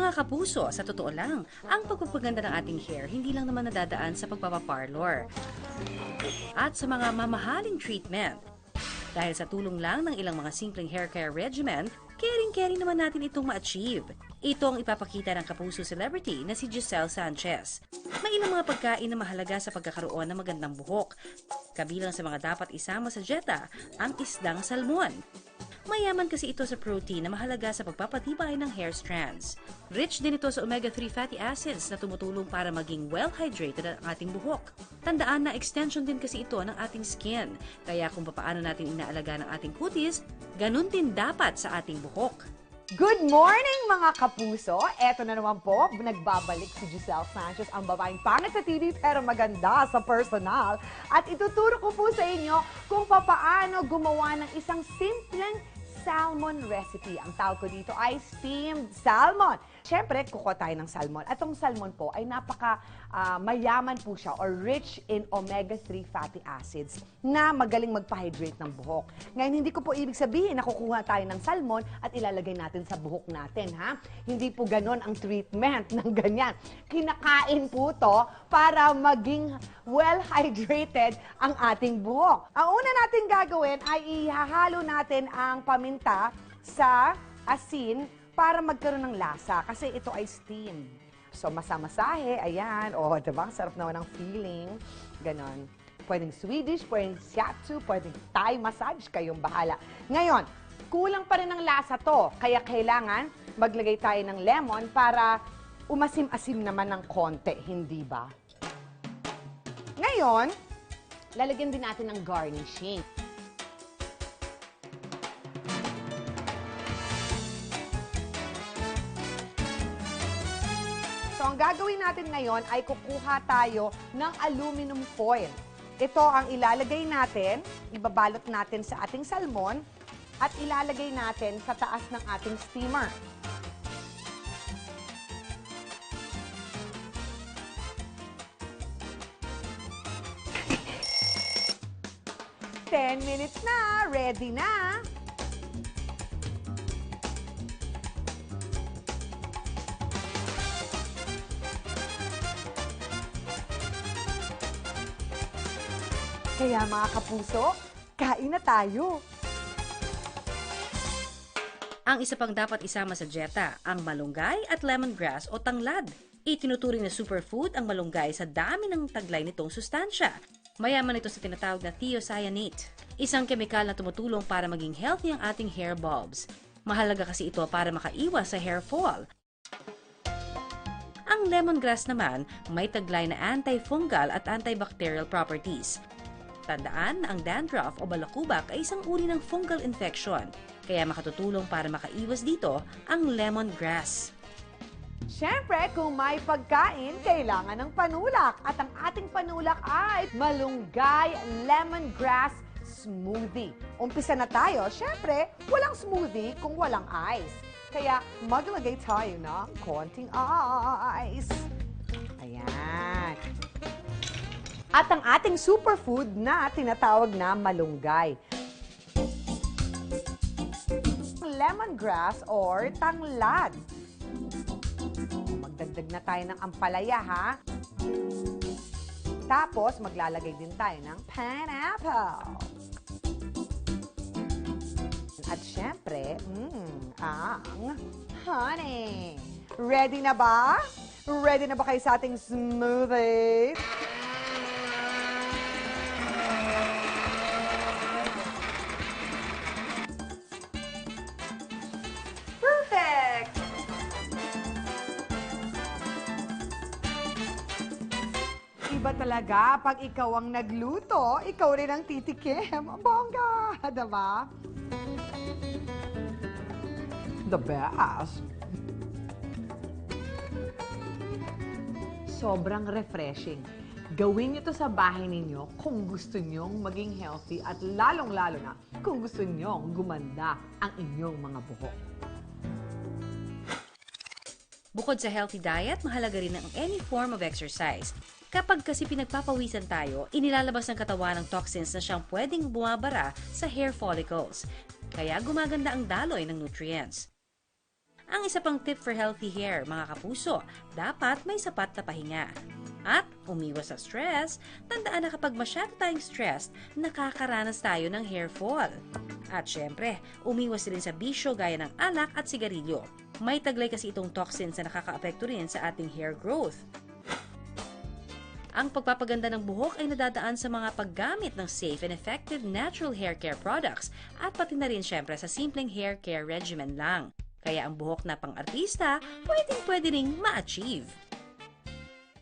Mga kapuso, sa totoo lang, ang pagpapaganda ng ating hair hindi lang naman nadadaan sa pagpapaparlor at sa mga mamahaling treatment. Dahil sa tulong lang ng ilang mga simpleng hair care regimen, caring-caring naman natin itong ma-achieve. Ito ang ipapakita ng kapuso celebrity na si Giselle Sanchez. May ilang mga pagkain na mahalaga sa pagkakaroon ng magandang buhok. Kabilang sa mga dapat isama sa dieta, ang isdang salmon. Mayaman kasi ito sa protein na mahalaga sa pagpapatibay ng hair strands. Rich din ito sa omega-3 fatty acids na tumutulong para maging well-hydrated ang ating buhok. Tandaan na extension din kasi ito ng ating skin. Kaya kung paano natin inaalaga ng ating kutis, ganun din dapat sa ating buhok. Good morning mga kapuso! Eto na naman po, nagbabalik si Giselle Sanchez, ang babaeng pangit sa TV pero maganda sa personal. At ituturo ko po sa inyo kung paano gumawa ng isang simpleng salmon recipe. Ang tawag ko dito ay steamed salmon. Siyempre, kukuha tayo ng salmon. At itong salmon po ay mayaman po siya or rich in omega-3 fatty acids na magaling magpa-hydrate ng buhok. Ngayon, hindi ko po ibig sabihin na kukuha tayo ng salmon at ilalagay natin sa buhok natin, ha? Hindi po ganon ang treatment ng ganyan. Kinakain po to para maging well-hydrated ang ating buhok. Ang una natin gagawin ay ihahalo natin ang paminta sa asin para magkaroon ng lasa kasi ito ay steam. So, masamasahe, ayan. O, diba? Sarap naman ang feeling. Ganon. Pwedeng Swedish, pwedeng shiatsu, pwedeng Thai massage. Kayong bahala. Ngayon, kulang pa rin ang lasa to. Kaya kailangan maglagay tayo ng lemon para umasim-asim naman ng konti. Hindi ba? Ngayon, lalagyan din natin ng garnishing. So, ang gagawin natin ngayon ay kukuha tayo ng aluminum foil. Ito ang ilalagay natin, ibabalot natin sa ating salmon at ilalagay natin sa taas ng ating steamer. Ten minutes na, ready na. Kaya mga kapuso, kain na tayo! Ang isa pang dapat isama sa dieta, ang malunggay at lemongrass o tanglad. Itinuturing na superfood ang malunggay sa dami ng taglay nitong sustansya. Mayaman ito sa tinatawag na thiocyanate, isang kemikal na tumutulong para maging healthy ang ating hair bulbs. Mahalaga kasi ito para makaiwas sa hair fall. Ang lemongrass naman may taglay na antifungal at antibacterial properties. Tandaan, ang dandruff o balakubak ay isang uri ng fungal infection, kaya makatutulong para makaiwas dito ang lemongrass. Siyempre, kung may pagkain, kailangan ng panulak. At ang ating panulak ay malunggay lemongrass smoothie. Umpisa na tayo. Siyempre, walang smoothie kung walang ice. Kaya maglagay tayo ng konting ice. Ayan. At ang ating superfood na tinatawag na malunggay. Lemongrass or tanglad. Magdagdag na tayo ng ampalaya, ha? Tapos, maglalagay din tayo ng pineapple. At syempre, ang honey. Ready na ba? Ready na ba kayo sa ating smoothie? Perfect! Iba talaga pag ikaw ang nagluto, ikaw rin ang titikim. Bongga! Diba? The best! Sobrang refreshing. Gawin nyo to sa bahay ninyo kung gusto nyong maging healthy at lalong-lalo na kung gusto nyong gumanda ang inyong mga buhok. Bukod sa healthy diet, mahalaga rin ang any form of exercise. Kapag kasi pinagpapawisan tayo, inilalabas ng katawan ng toxins na siyang pwedeng bumabara sa hair follicles. Kaya gumaganda ang daloy ng nutrients. Ang isa pang tip for healthy hair, mga kapuso, dapat may sapat na pahinga. At umiwas sa stress, tandaan na kapag masyado tayong stressed, nakakaranas tayo ng hair fall. At syempre, umiwas din sa bisyo gaya ng alak at sigarilyo. May taglay kasi itong toxins na nakakaapekto rin sa ating hair growth. Ang pagpapaganda ng buhok ay nadadaan sa mga paggamit ng safe and effective natural hair care products at pati na rin syempre sa simpleng hair care regimen lang. Kaya ang buhok na pang-artista, pwede ring ma-achieve.